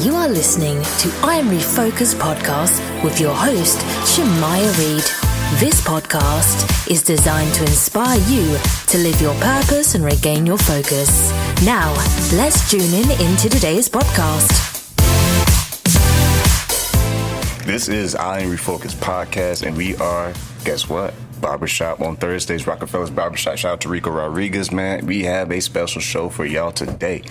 You are listening to I'm Refocused podcast with your host, Shemaya Reed. This podcast is designed to inspire you to live your purpose and regain your focus. Now, let's tune into today's podcast. This is I'm Refocused podcast, and we are, guess what? Barbershop on Thursdays, Rockefeller's Barbershop. Shout out to Rico Rodriguez, man. We have a special show for y'all today.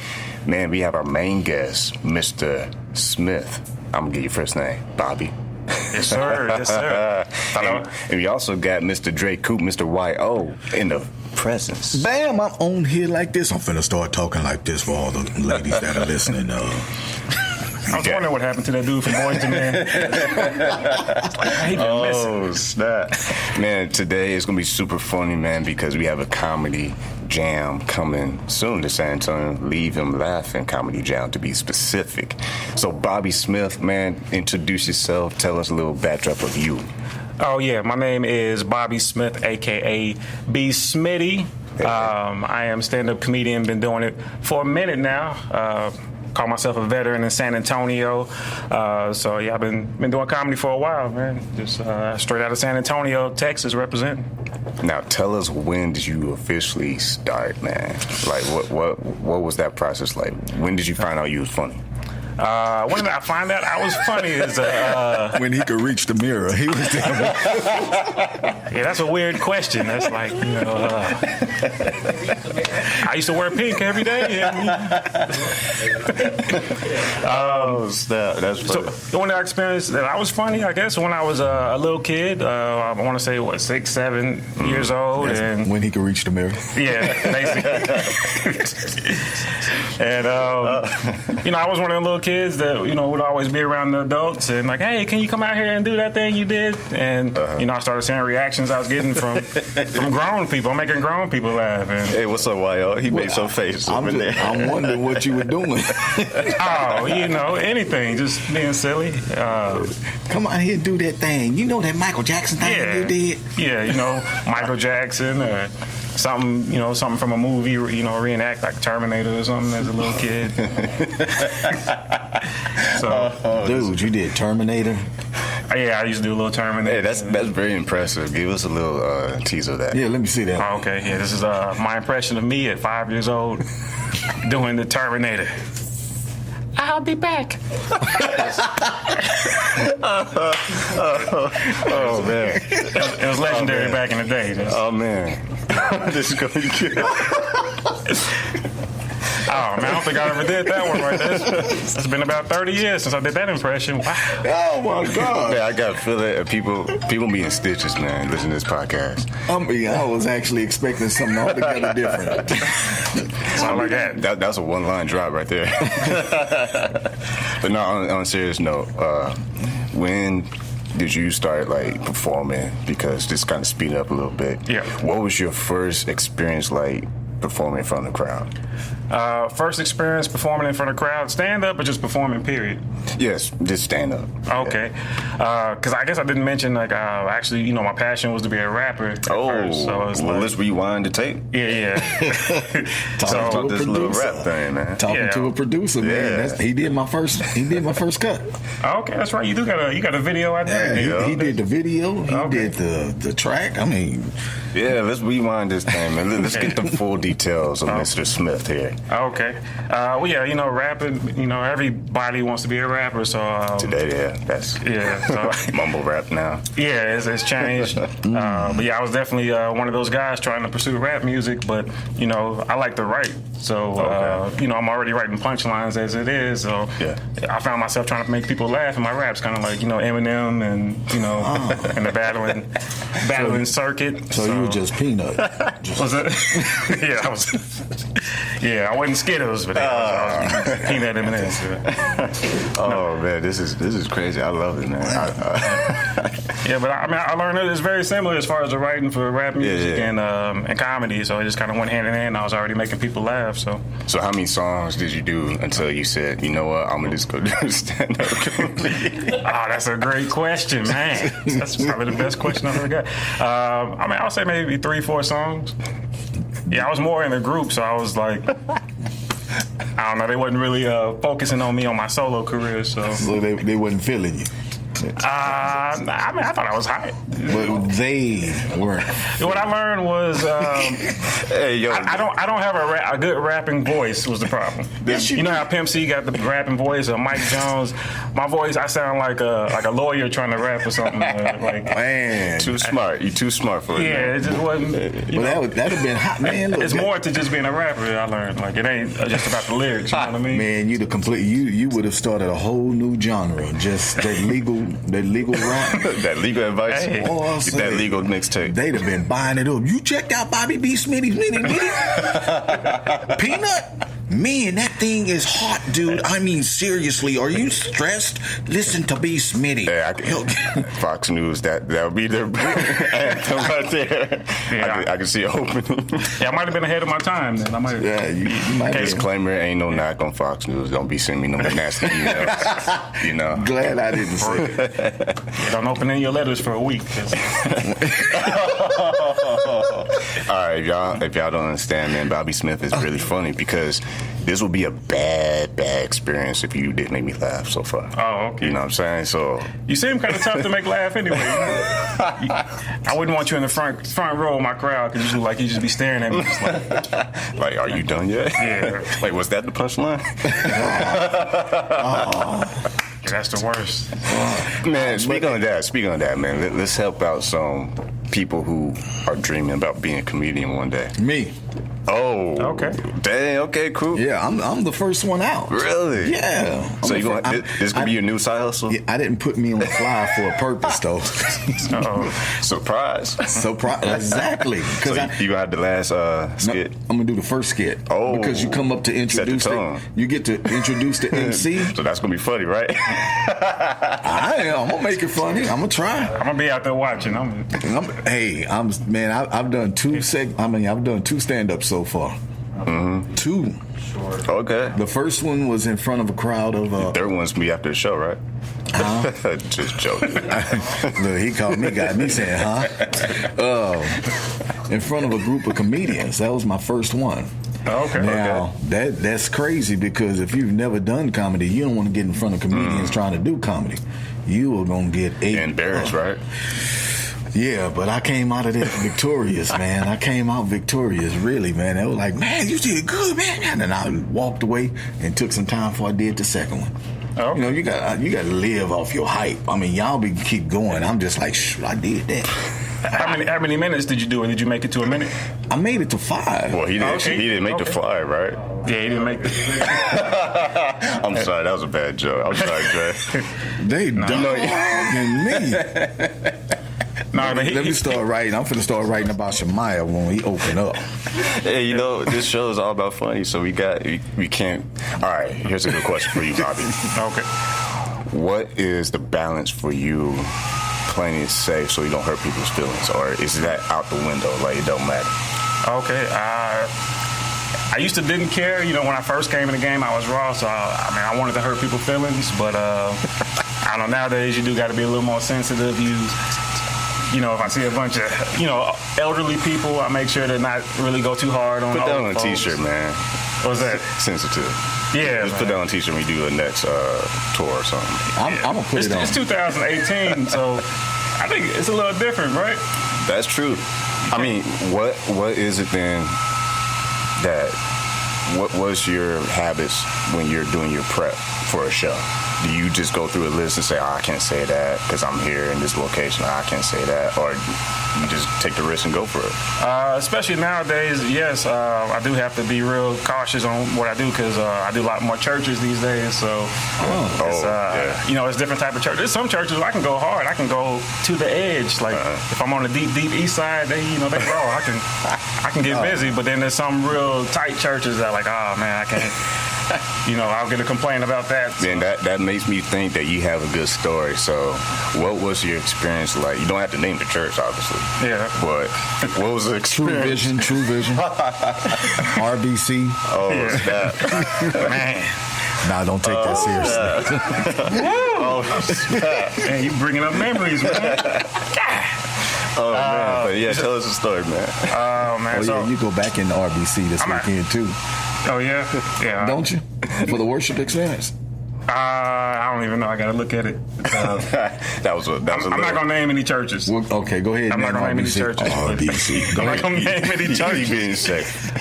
Man, we have our main guest, Mr. Smith. I'm going to give you first name, Bobby. Yes, sir. Yes, sir. And we also got Mr. Dre Coop, Mr. Y.O. in the presence. Bam, I'm on here like this. I'm finna start talking like this for all the ladies that are listening. I was wondering what happened to that dude from Boys to Men. Oh, snap. Man, today it's going to be super funny, man, because we have a comedy jam coming soon to San Antonio. Leave Him Laughin' Comedy Jam, to be specific. So, Bobby Smith, man, introduce yourself. Tell us a little backdrop of you. Oh, yeah. My name is Bobby Smith, a.k.a. B. Smitty. I am a stand-up comedian. Been doing it for a minute now. Call myself a veteran in San Antonio. So, yeah, I've been doing comedy for a while, man. Just straight out of San Antonio, Texas, representing. Now, tell us, when did you officially start, man? Like, what was that process like? When did you find out you was funny? When did I find out I was funny is when he could reach the mirror, he was there. Yeah, that's a weird question. That's like, I used to wear pink every day. Oh, snap. That's funny. So when I experienced that I was funny, I guess, when I was a little kid, I want to say, 6, 7 years old. And when he could reach the mirror. Yeah, basically. And, I was one of the little kids that, would always be around the adults and like, hey, can you come out here and do that thing you did? And, I started seeing reactions I was getting from grown people. I'm making grown people laugh. And, hey, what's up, Y.O.? He made some face over there. I'm wondering what you were doing. Anything, just being silly. Come out here and do that thing. You know that Michael Jackson thing you did? Yeah, Michael Jackson or something from a movie, reenact like Terminator or something as a little kid. Dude, you did Terminator? Yeah, I used to do a little Terminator. Hey, that's very impressive. Give us a little teaser of that. Yeah, let me see that. Oh, okay, yeah, this is my impression of me at 5 years old doing the Terminator. I'll be back. Oh, man. It was legendary back in the day. Oh, man. This is going to be good. Oh, man, I don't think I ever did that one right there. It's been about 30 years since I did that impression. Wow. Oh, my God. Man, I got to feel that people be in stitches, man, listening to this podcast. I was actually expecting something altogether different. Something like that. That's a one-line drop right there. But no, on a serious note, when did you start performing? Because just kind of speed up a little bit. Yeah. What was your first experience like performing in front of the crowd? First experience performing in front of the crowd, stand-up or just performing, period? Yes, just stand-up. Okay. Because I guess I didn't mention, actually, my passion was to be a rapper at first. So let's rewind the tape. Yeah. Talking to a this producer. Little rap thing, man. Talking to a producer, man. Yeah. He did my first cut. Okay, that's right. You got a video out there. Yeah, he did the video. He did the track. I mean... Yeah, let's rewind this thing, man. Let's get the full details of Mr. Smith here. Okay. Rapping, everybody wants to be a rapper, so... Today, that's... Yeah, so... mumble rap now. Yeah, it's changed. But yeah, I was definitely one of those guys trying to pursue rap music, but, I like to write. So, I'm already writing punchlines as it is, so I found myself trying to make people laugh, and my rap's kind of like, Eminem and, and the battling circuit. So you were just Peanut. Was it? Yeah, I was. Yeah, I wasn't Skittles, but I was Peanut M&M's. Man, this is crazy. I love it, man. Yeah, but I learned that it's very similar as far as the writing for rap music and comedy. So it just kind of went hand in hand. I was already making people laugh. So how many songs did you do until you said, you know what, I'm gonna just go do stand-up comedy? That's a great question, man. That's probably the best question I've ever got. I'll say maybe 3-4 songs. Yeah, I was more in a group, so I was like, I don't know. They wasn't really focusing on me on my solo career, so they wasn't feeling you. I mean, I thought I was hot, but they weren't. What I learned was, hey, yo, I don't have a good rapping voice. Was the problem? You know how Pimp C got the rapping voice, or Mike Jones? My voice, I sound like a lawyer trying to rap or something. Man, too smart. You too smart for it. Yeah, man. it just wasn't. That'd have been hot, man. Look, it's more to just being a rapper. I learned it ain't just about the lyrics. You know what I mean? Man, you would have started a whole new genre. Just that legal rap. That legal advice. Hey. That legal mixtape. They'd have been buying it up. You checked out Bobby B. Smitty. Peanut? Man, that thing is hot, dude. I mean, seriously, are you stressed? Listen to B. Smitty. Yeah, Fox News, that would be their anthem right there. Yeah. I can see it opening. Yeah, I might have been ahead of my time then. I might have. Yeah, you might have. Disclaimer, ain't no knock on Fox News. Don't be sending me no nasty emails. You know. Glad I didn't say it. Yeah, don't open any of your letters for a week. All right, if y'all don't understand, man, Bobby Smith is really funny because this would be a bad experience if you didn't make me laugh so far. Oh, okay. You know what I'm saying? So you seem kind of tough to make laugh anyway. I wouldn't want you in the front row of my crowd because you just be staring at me. Just like, are you done yet? Yeah. Like, was that the punchline? That's the worst. Man, speaking of that, man, let's help out some people who are dreaming about being a comedian one day. Me. Oh, okay. Dang, okay, cool. Yeah, I'm the first one out. Really? Yeah. So this could be your new side hustle? Yeah, I didn't put me on the fly for a purpose, though. Surprise. Exactly. So you gonna have the last skit? No, I'm gonna do the first skit. Oh. Because you come up to introduce you get to introduce the MC. So that's gonna be funny, right? I'm gonna make it funny. I'm gonna try. I'm gonna be out there watching. I've done two stand-ups so far. Mm-hmm. 2. Okay. The first one was in front of a crowd of. The third one's gonna be after the show, right? Just joking. Look, he called me, got me saying, in front of a group of comedians. That was my first one. Okay. Now that's crazy because if you've never done comedy, you don't want to get in front of comedians trying to do comedy. You are gonna get embarrassed, right? Yeah, but I came out of there victorious, man. I came out victorious, really, man. They were like, man, you did good, man. And I walked away and took some time before I did the second one. Okay. You know, you got to live off your hype. I mean, y'all keep going. I'm just like, I did that. How many minutes did you do? Did you make it to a minute? I made it to 5. Well, he didn't make the 5, right? Yeah, he didn't make the. I'm sorry, that was a bad joke. I'm sorry, Dre. They dogging me. No, let me start writing. I'm finna start writing about Shemaiah when we open up. Hey, you know, this show is all about funny, so we can't. All right, here's a good question for you, Bobby. Okay. What is the balance for you playing it safe so you don't hurt people's feelings, or is that out the window? Like, it don't matter? Okay. I used to didn't care. You know, when I first came in the game, I was raw, so I wanted to hurt people's feelings, but I don't know. Nowadays, you do got to be a little more sensitive. You know, if I see a bunch of, elderly people, I make sure to not really go too hard on. Put that on a t-shirt, man. What's that? Sensitive. Yeah. Just put that on a t-shirt when we do a next tour or something. I'm gonna put it on. It's 2018, so I think it's a little different, right? That's true. I mean, what is it then what was your habits when you're doing your prep for a show? Do you just go through a list and say, I can't say that because I'm here in this location, I can't say that, or you just take the risk and go for it? Especially nowadays, yes, I do have to be real cautious on what I do because I do a lot more churches these days, so it's different type of church. There's some churches where I can go hard, I can go to the edge, like if I'm on the deep east side, they raw, I can get busy, but then there's some real tight churches that like, oh man, I can't. I'll get a complaint about that. Then that makes me think that you have a good story. So, what was your experience like? You don't have to name the church, obviously. Yeah. But what was the experience? True Vision. RBC. Oh, snap. Man. Nah, don't take that seriously. Oh, snap. Man, you bringing up memories, man. Oh, man. But yeah, tell us a story, man. Oh, man. You go back into RBC this weekend, too. Oh yeah, yeah. Don't you? For the worship experience. I don't even know. I gotta look at it. That was I'm not gonna name any churches. Well, okay, go ahead. I'm not gonna name any churches. Oh, DC. I'm not gonna name any churches.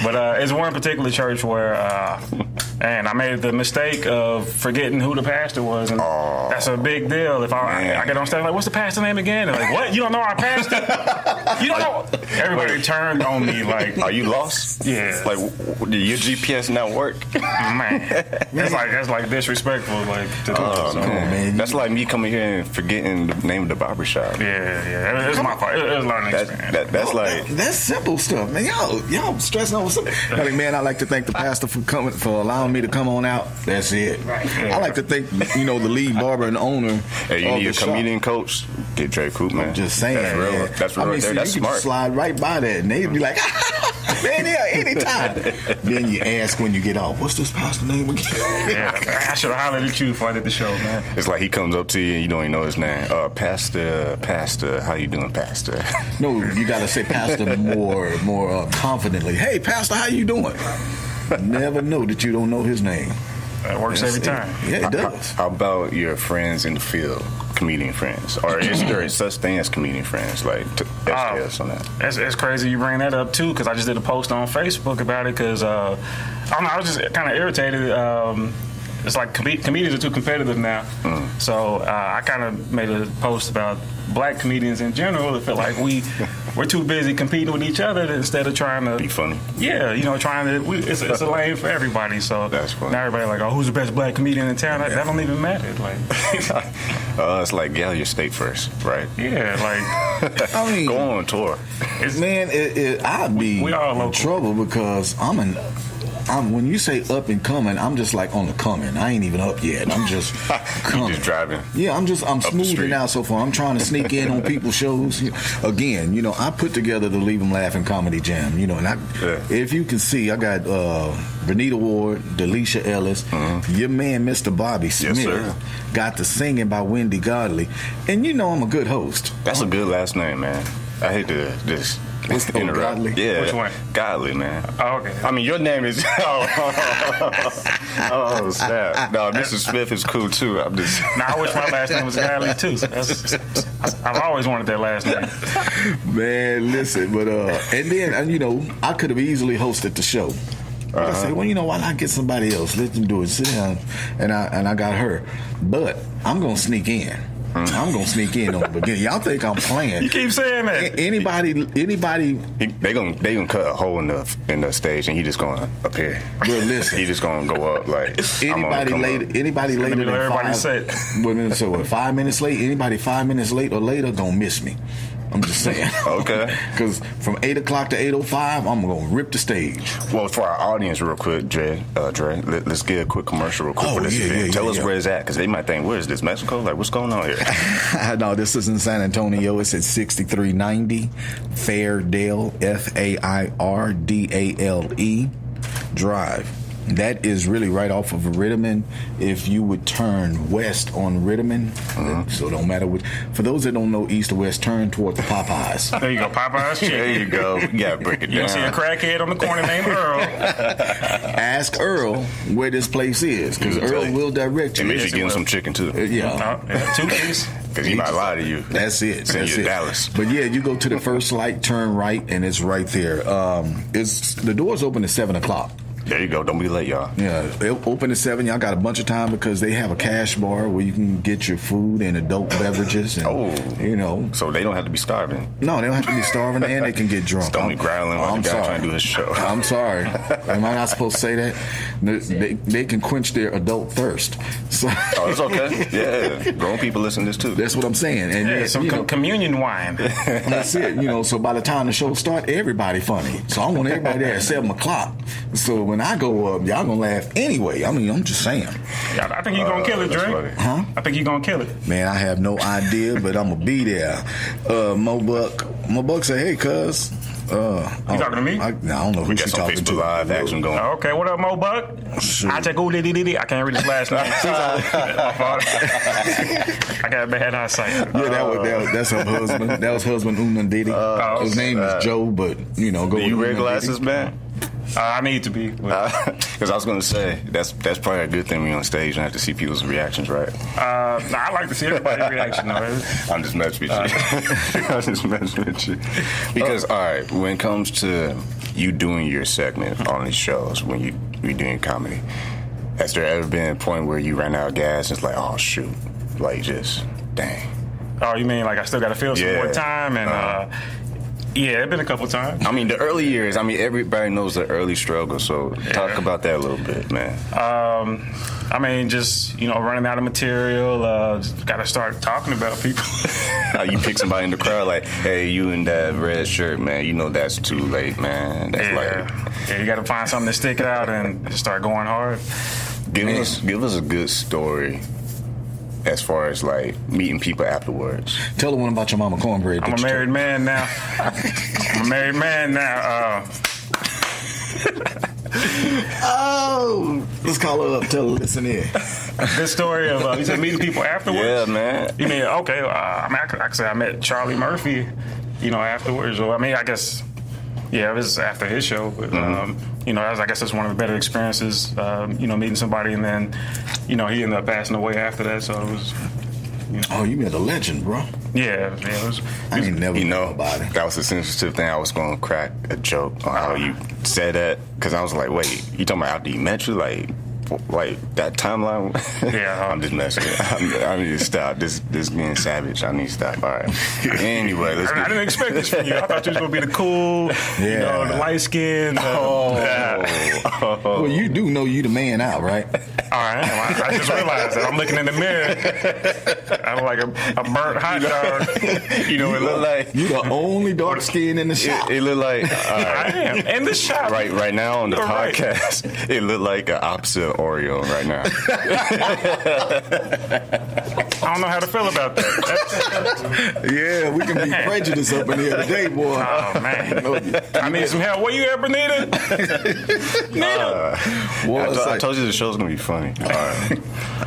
But it's one particular church where, and I made the mistake of forgetting who the pastor was, and that's a big deal. If I get on stage, like, what's the pastor name again? And like, what? You don't know our pastor? You don't know? Everybody turned on me like, are you lost? Yeah. Like, did your GPS not work? Man, that's like disrespectful. Like, to come on, man. That's like me coming here and forgetting the name of the barbershop. Yeah. It's my fault. It was learning experience. That's simple stuff, man. Y'all stressing over something. Like, man, I like to thank the pastor for allowing me to come on out. That's it. Right. Yeah. I like to thank the lead barber and owner. Hey, you need a comedian coach? Get Dre Coop, man. I'm just saying. That's real. That's real. Right there. That's you smart. Can slide right by that, and they'd be like, man, yeah, anytime. Then you ask when you get off, what's this pastor name again? Yeah, I should have hollered at you before I did the show, man. It's like he comes up to you and you don't even know his name. Pastor, how you doing, Pastor? No, you got to say Pastor more confidently. Hey, Pastor, how you doing? Never know that you don't know his name. That works every time. Yeah, it does. How about your friends in the field, comedian friends? Or is there such thing as comedian friends? Like, SDS on that? It's crazy you bring that up, too, because I just did a post on Facebook about it, because, I don't know, I was just kind of irritated. It's like comedians are too competitive now. So I kind of made a post about black comedians in general. It felt like we're too busy competing with each other instead of trying to be funny. Yeah, it's a lane for everybody. So that's funny. Now everybody like, oh, who's the best black comedian in town? That don't even matter. Like, it's like your state first, right? Yeah, like I mean, go on tour. Man, I'd be in trouble because when you say up and coming, I'm just like on the coming. I ain't even up yet. I'm just coming. You just driving. Yeah, I'm smoothing out so far. I'm trying to sneak in on people's shows. Again, I put together the Leave 'Em Laughing Comedy Jam. And if you can see, I got Bernita Ward, Delicia Ellis, your man Mr. Bobby Smith, yes, got the singing by Wendi, Godley, and I'm a good host. That's a good last name, man. I hate to just. Godley? Yeah. Which one? Godley, man. Oh, okay. I mean, your name is... oh, snap. No, Mr. Smith is cool, too. I'm just... Now, I wish my last name was Godley, too. I've always wanted that last name. Man, listen, but... and then, I could have easily hosted the show. I said, well, why not get somebody else? Let them do it. Sit down. And I got her. But I'm going to sneak in. I'm gonna sneak in on the beginning. Y'all think I'm playing? You keep saying that. Anybody? They gonna cut a hole in the stage, and he just gonna appear. Well, listen, he just gonna go up like anybody later than 5. So 5 minutes late. Anybody 5 minutes late or later gonna miss me. I'm just saying. Okay. Because from 8 o'clock to 8:05, I'm going to rip the stage. Well, for our audience, real quick, Dre, let's get a quick commercial real quick for this event. Tell us where it's at, because they might think, where is this, Mexico? Like, what's going on here? No, this is in San Antonio. It's at 6390 Fairdale, Fairdale Drive. That is really right off of Ritterman. If you would turn west on Ritterman, so it don't matter what. For those that don't know east or west, turn toward the Popeyes. There you go, Popeyes. There you go. You gotta break it down. You see a crackhead on the corner named Earl. Ask Earl where this place is, because Earl will direct you. And maybe give him some chicken too. Yeah. 2 piece. Because he might lie to you. That's it. Send you to Dallas. But yeah, you go to the first light, turn right, and it's right there. The doors open at 7 o'clock. There you go. Don't be late, y'all. Yeah, they'll open at 7. Y'all got a bunch of time because they have a cash bar where you can get your food and adult beverages. And, So they don't have to be starving. No, they don't have to be starving, and they can get drunk. Don't be growling while the guy trying to do his show. I'm sorry. Am I not supposed to say that? They can quench their adult thirst. So. Oh, it's okay. Yeah, grown people listen to this too. That's what I'm saying. And some communion wine. That's it. So by the time the show starts, everybody funny. So I want everybody there at 7 o'clock. So when I go up, y'all gonna laugh anyway. I mean, I'm just saying. Yeah, I think you're gonna kill it, Dre. Huh? I think you're gonna kill it. Man, I have no idea, but I'm gonna be there. Mo Buck said, "Hey, cuz." You talking to me? I don't know who she's talking to. Facebook Live action going. Okay, what up, Mo Buck? Sure. I can't read his last name. I got bad eyesight. Yeah, that's her husband. That was husband Unandidi. His name is Joe, but go. Do you wear glasses, man? I need to be. Because I was going to say, that's probably a good thing when you're on stage and have to see people's reactions, right? I like to see everybody's reaction, though. I'm just messing with you. I'm just messing with you. Because, all right, when it comes to you doing your segment on these shows, when you're doing comedy, has there ever been a point where you ran out of gas and it's like, oh, shoot, like just, dang. Oh, you mean like I still got to fill some more time? And yeah, it's been a couple times. I mean, the early years, everybody knows the early struggle, so talk about that a little bit, man. I mean, just, running out of material, just got to start talking about people. You pick somebody in the crowd like, hey, you in that red shirt, man, that's too late, man. That's you got to find something to stick out and just start going hard. Give us a good story as far as like meeting people afterwards. Tell the one about your mama cornbread. I'm a married man now. Oh, let's call her up. Tell her listen in. This story of you said meeting people afterwards. Yeah, man. You mean okay? I could say I met Charlie Murphy, afterwards. Or I guess. Yeah, it was after his show. But, I guess that's one of the better experiences, meeting somebody and then, he ended up passing away after that. So it was, Oh, you met a legend, bro. Yeah, it was. I ain't never know about it. That was a sensitive thing. I was going to crack a joke on how you said that because I was like, wait, you talking about after you met you? Like that timeline? Yeah. I'm just messing with it. I need to stop. This getting savage. I need to stop. All right. Anyway, let's I didn't expect this from you. I thought you was going to be the cool, the light skin. Well, you do know you the man out, right? All right. I just realized that. I'm looking in the mirror. I'm like a burnt hot dog. It look like you the only dark skin in the shop. It look like I am in the shop. Right now on the podcast, it looked like an opposite Oreo right now. I don't know how to feel about that. Yeah, we can be prejudiced up in here today, boy. Oh, man. I need some help. Where you at, Bernita? I told you the show's going to be funny. All right.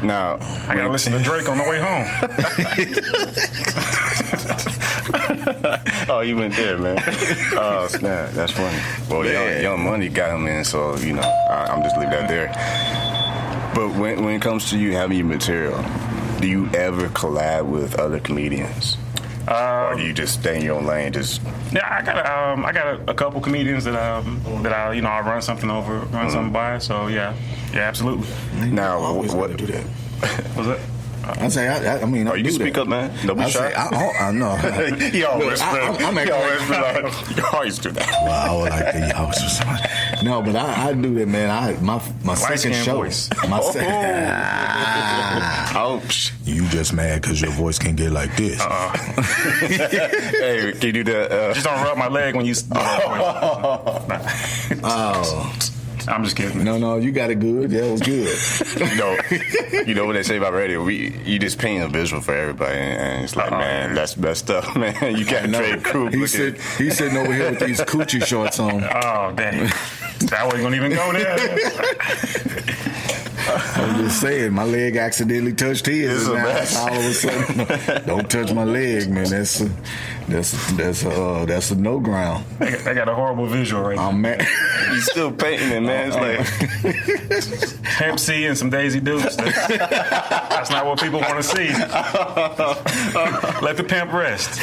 Now, I got to listen to Drake on the way home. Oh, you went there, man. Oh, snap. That's funny. Well, Young Money got him in, so, I'm just leave that there. But when it comes to you having your material, do you ever collab with other comedians? Or do you just stay in your own lane? Yeah, I got a couple comedians that I run something something by. So yeah, absolutely. Now, what do that? Was it? I say, I mean, you can speak up, man. Don't be shy. I know. You always do that. Well, I would like to. No, but I do that, man. My second show. Voice. Ouch. You just mad because your voice can get like this. Hey, can you do that? Just don't rub my leg when you. Oh. I'm just kidding. No, you got it good. That was good. You know what they say about radio? You just paint a visual for everybody, and it's like, man, that's best stuff, man. You got Dre Coop. He's sitting over here with these coochie shorts on. Oh, dang. That wasn't going to even go there. I'm just saying, my leg accidentally touched his. And now all of a sudden, don't touch my leg, man. That's a no ground. They got a horrible visual right now. I'm mad. You still painting it, man. It's like Emcee and some Daisy Dukes. That's not what people want to see. Let the pimp rest.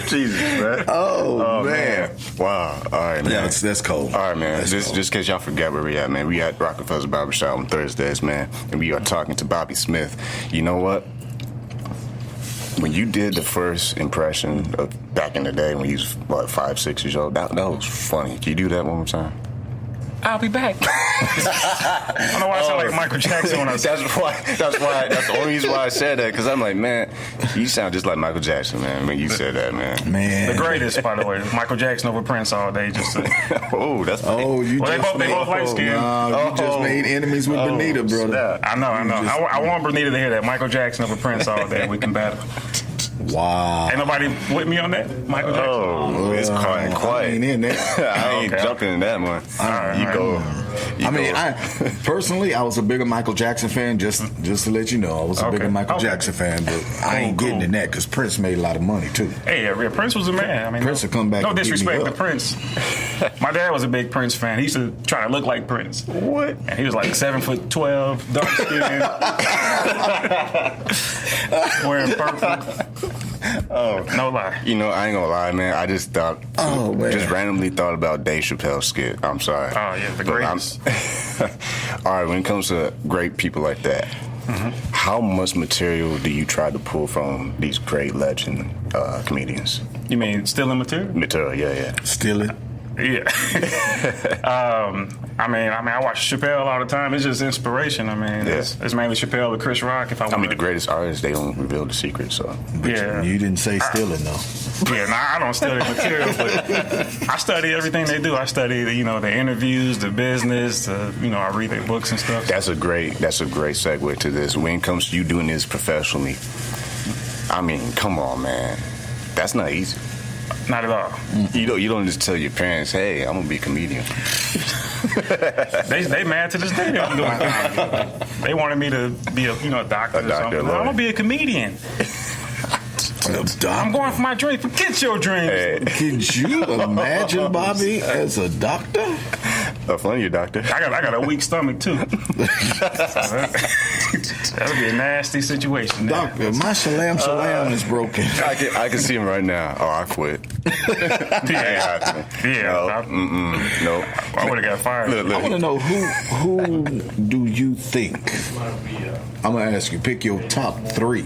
Jesus, man. Oh man. Wow. All right, man. Yeah, that's cold. All right, man. Just in case y'all forget where we at, man. We at Rockefeller's Barbershop on Thursdays, man, and we are talking to Bobby Smith. You know what? When you did the first impression of back in the day when you was 5, 6 years old, that was funny. Can you do that one more time? I'll be back. I don't know why I sound like Michael Jackson when I said That's the only reason why I said that, because I'm like, man, you sound just like Michael Jackson, man, when you said that, man. The greatest, by the way. Michael Jackson over Prince all day. Just oh, that's funny. Oh, you they both light skinned. You just made enemies with Bernita, brother. I know. I want Bernita to hear that. Michael Jackson over Prince all day. We can battle. Wow. Ain't nobody with me on that? Michael Jackson? Oh, it's quiet. I ain't in there. I ain't jumping in that one. All right, you go. I mean, personally, I was a bigger Michael Jackson fan. Just to let you know, I was a bigger Michael Jackson fan, but I ain't getting in that because Prince made a lot of money too. Hey, yeah, Prince was a man. I mean, Prince would come back. No disrespect to Prince. My dad was a big Prince fan. He used to try to look like Prince. What? And he was like 7'12", dark skin, wearing purple. Oh, no lie. You know, I ain't gonna lie, man. I just thought, just randomly thought about Dave Chappelle's skit. I'm sorry. Oh yeah, the greatest. All right, when it comes to great people like that, how much material do you try to pull from these great legend comedians? You mean stealing material? Material, yeah. Stealing? Yeah. I mean, I watch Chappelle all the time. It's just inspiration. I mean, it's mainly Chappelle or Chris Rock. I mean, the greatest artists, they don't reveal the secret, so. But you didn't say stealing, though. Yeah, I don't study material, but I study everything they do. I study, the interviews, the business, I read their books and stuff. That's a great segue to this. When it comes to you doing this professionally, I mean, come on, man. That's not easy. Not at all. You don't just tell your parents, "Hey, I'm gonna be a comedian." they mad to this day. They don't do it. They wanted me to be a doctor or something. I'm gonna be a comedian. I'm going for my dream. Forget your dreams. Hey. Could you imagine Bobby as a doctor? Funny, doctor. I got a weak stomach too. That'll be a nasty situation. Doctor, my shalam is broken. I can see him right now. Oh, I quit. No. I would have got fired. I want to know who do you think? I'm gonna ask you. Pick your top three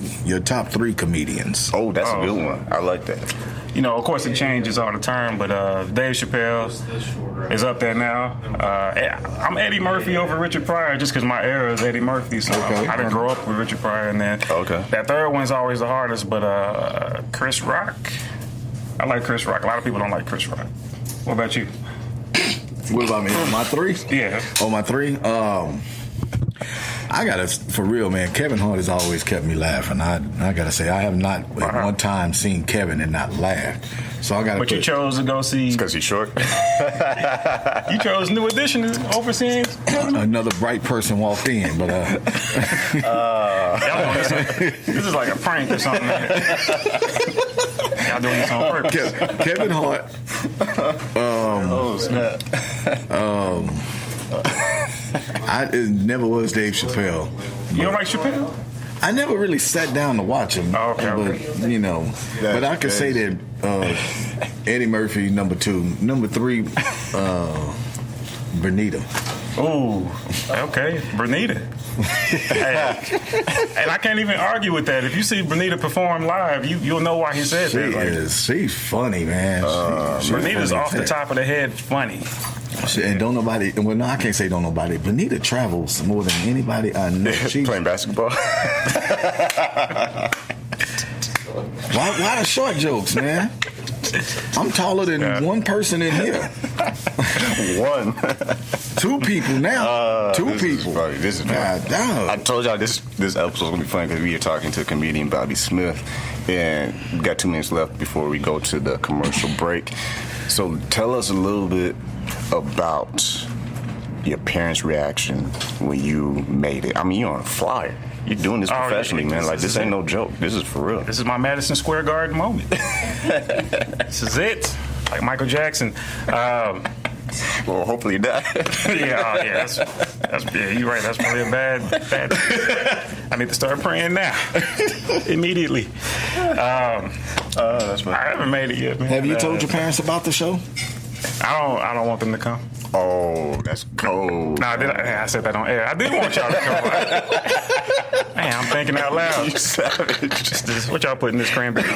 comedians. Oh, that's a good one. I like that. Of course, it changes all the time, but Dave Chappelle is up there now. I'm Eddie Murphy over Richard Pryor just because my era is Eddie Murphy, so I didn't grow up with Richard Pryor. And then that third one's always the hardest, but Chris Rock. I like Chris Rock. A lot of people don't like Chris Rock. What about you? What about me? My three? Yeah. Oh, my three? I gotta, for real, man, Kevin Hart has always kept me laughing. I gotta say, I have not at one time seen Kevin and not laughed. So I gotta. But you chose to go see. It's because he's short. You chose New Edition overseeing Kevin? Another bright person walked in, but this is like a prank or something. Y'all doing this on purpose. Kevin Hart. Oh snap. It never was Dave Chappelle. You don't like Chappelle? I never really sat down to watch him. Oh, okay. But I could say that Eddie Murphy, number 2. Number 3, Bernita. Oh, okay. Bernita. And I can't even argue with that. If you see Bernita perform live, you'll know why he said that. She's funny, man. Bernita's off the top of the head funny. And don't nobody. Well, no, I can't say don't nobody. Bernita travels more than anybody I know. She's playing basketball. Why the short jokes, man? I'm taller than one person in here. One. 2 people now. 2 people. This is God damn. I told y'all this episode's gonna be fun because we are talking to comedian Bobby Smith, and we got 2 minutes left before we go to the commercial break. So tell us a little bit about your parents' reaction when you made it. I mean, you're on a flyer. You're doing this professionally, man. Like, this ain't no joke. This is for real. This is my Madison Square Garden moment. This is it. Like Michael Jackson. Well, hopefully not. Yeah, you're right. That's probably a bad. I need to start praying now, immediately. That's I haven't made it yet, man. Have you told your parents about the show? I don't want them to come. Oh, that's cold. No, I said that on air. I did want y'all to come. Man, I'm thinking out loud. You savage. What y'all put in this cranberry?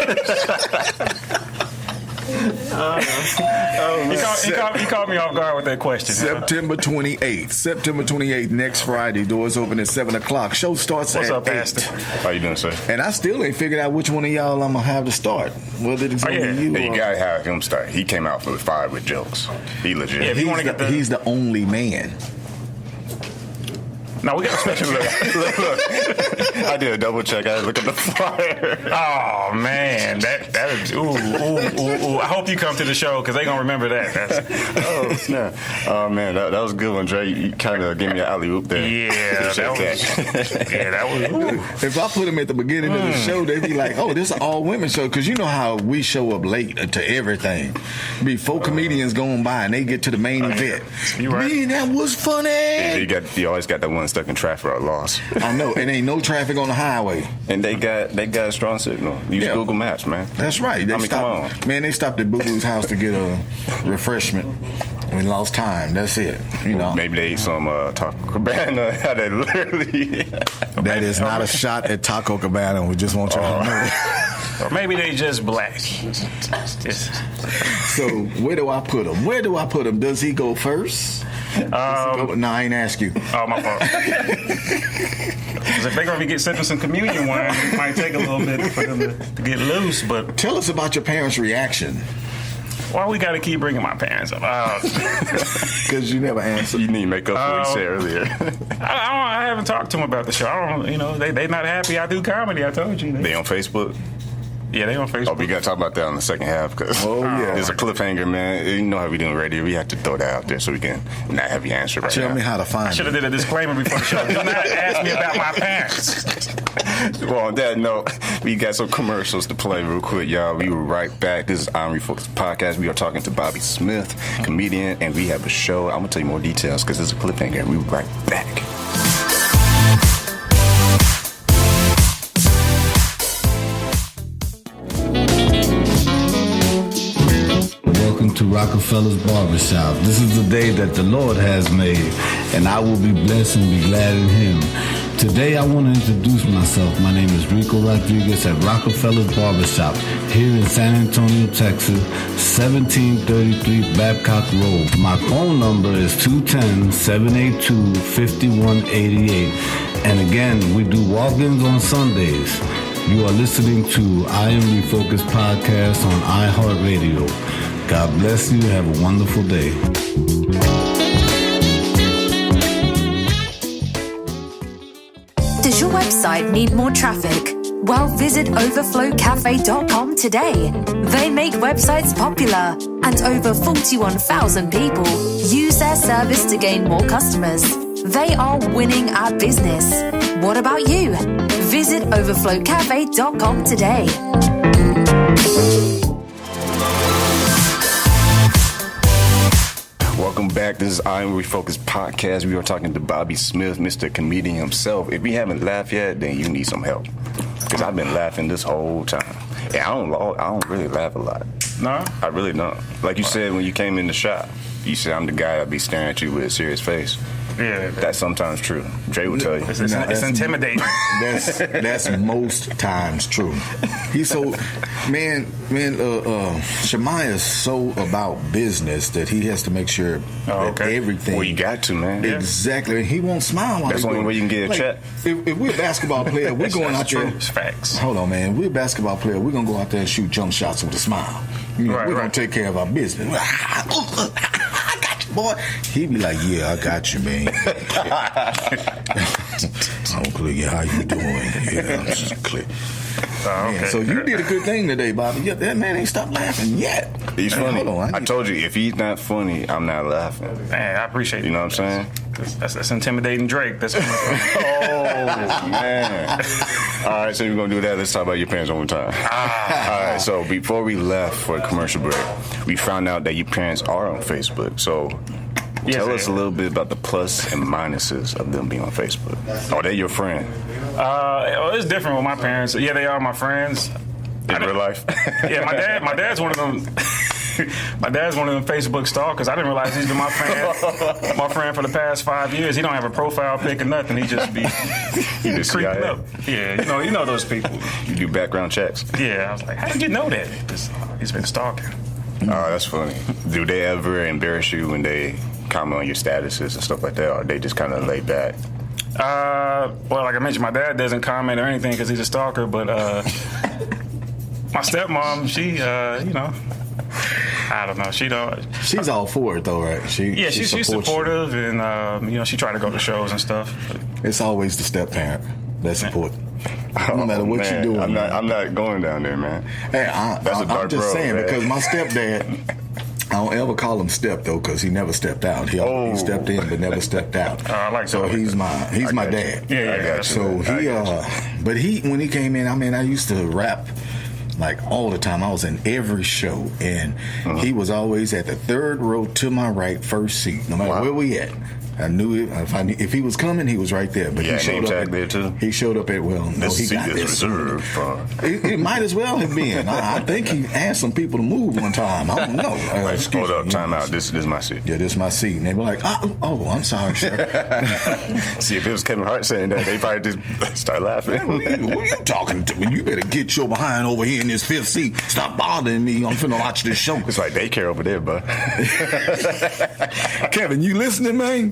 He caught me off guard with that question. September 28th, next Friday. Doors open at 7 o'clock. Show starts at 8. What's up, Pastor? How you doing, sir? And I still ain't figured out which one of y'all I'm going to have to start. Whether it's going to be you or... You got to have him start. He came out for the fire with jokes. He legit. Yeah, he's the only man. No, we got a special look. I did a double check. I had to look at the flyer. Oh man, that is ooh. I hope you come to the show because they gonna remember that. Oh snap! Oh man, that was a good one, Dre. You kind of gave me an alley oop there. Yeah, that was. Ooh. If I put them at the beginning of the show, they'd be like, "Oh, this is an all women show," because you know how we show up late to everything. Be 4 comedians going by and they get to the main event. You right. Man, that was funny. Yeah, you always got that one stuck in traffic or lost. I know, and ain't no traffic on the highway. And they got a strong signal. Use Google Maps, man. That's right. They stopped at Boo Boo's house to get a refreshment. We lost time. That's it. You know. Maybe they ate some Taco Cabana. They literally. That is not a shot at Taco Cabana. We just want y'all to know. Or maybe they just black. So where do I put him? Does he go first? No, I ain't ask you. Oh, my fault. Because if they're going to get sipping some communion wine, it might take a little bit for them to get loose. But tell us about your parents' reaction. Why we got to keep bringing my parents up? Because you never answered. You need to make up for what you said earlier. I haven't talked to them about the show. I don't. They not happy I do comedy. I told you. They on Facebook? Yeah, they on Facebook. Oh, we got to talk about that in the second half because there's a cliffhanger, man. You know how we doing radio. We have to throw that out there so we can not have you answer right now. Tell me how to find it. I should have did a disclaimer before the show. Do not ask me about my parents. Well, on that note, we got some commercials to play real quick, y'all. We were right back. This is I'm Refocused Podcast. We are talking to Bobby Smith, comedian, and we have a show. I'm going to tell you more details because it's a cliffhanger. We were right back. To Rockefeller's Barbershop. This is the day that the Lord has made, and I will be blessed and be glad in Him. Today I want to introduce myself. My name is Rico Rodriguez at Rockefeller's Barbershop here in San Antonio, Texas, 1733 Babcock Road. My phone number is 210-782-5188. And again, we do walk-ins on Sundays. You are listening to I Am Refocused Podcast on iHeartRadio. God bless you. Have a wonderful day. Does your website need more traffic? Well, visit overflowcafe.com today. They make websites popular, and over 41,000 people use their service to gain more customers. They are winning our business. What about you? Visit overflowcafe.com today. Welcome back. This is I Am Refocused Podcast. We are talking to Bobby Smith, Mr. Comedian himself. If we haven't laughed yet, then you need some help. Because I've been laughing this whole time. And I don't really laugh a lot. No? I really don't. Like you said when you came in the shop, you said I'm the guy that be staring at you with a serious face. Yeah, that's sometimes true. Dre will tell you. It's intimidating. That's most times true. He's so Shemaya's so about business that he has to make sure that everything. Well, you got to, man. Exactly. He won't smile. That's the only way you can get a check. If we're a basketball player, we're going out there. It's facts. Hold on, man. We're a basketball player. We're gonna go out there and shoot jump shots with a smile. We're gonna take care of our business. Boy, he be like, yeah, I got you, man. Uncle, how you doing? Yeah, just clear. Man, so you did a good thing today, Bobby. Yeah, that man ain't stopped laughing yet. He's funny. Hold on, I told you, if he's not funny, I'm not laughing. Man, I appreciate you know what I'm saying? That's intimidating Drake. That's oh, man. All right, so we're going to do that. Let's talk about your parents one more time. All right, so before we left for a commercial break, we found out that your parents are on Facebook. So tell us a little bit about the plus and minuses of them being on Facebook. Oh, they're your friend. It's different with my parents. Yeah, they are my friends. In real life? Yeah, my dad's one of them. My dad's one of them Facebook stalkers. I didn't realize he's been my friend for the past 5 years. He don't have a profile pic or nothing. He just be creeping up. Yeah, you know those people. You do background checks. Yeah, I was like, how did you know that? He's been stalking. Oh, that's funny. Do they ever embarrass you when they comment on your statuses and stuff like that, or they just kind of lay back? Well, like I mentioned, my dad doesn't comment or anything because he's a stalker, but my stepmom, she, I don't know. She don't. She's all for it though, right? She's supportive, and she try to go to shows and stuff. It's always the step parent that support. No matter what you're doing. I'm not going down there, man. Hey, I'm just saying, man. Because my stepdad, I don't ever call him step though, because he never stepped out. He always stepped in, but never stepped out. I like so that. He's my dad. Yeah, I got you. So but when he came in, I used to rap like all the time. I was in every show, and he was always at the third row to my right, first seat, no matter where we at. I knew if he was coming, he was right there. But he showed up there too. He showed up at this seat is reserved for. It might as well have been. I think he asked some people to move one time. I don't know. Hold up, time out. This is my seat. Yeah, this is my seat. And they were like, oh, I'm sorry, sir. See, if it was Kevin Hart saying that, they probably just start laughing. Who are you talking to? You better get your behind over here in this fifth seat. Stop bothering me. I'm finna watch this show. It's like daycare over there, bud. Kevin, you listening, man?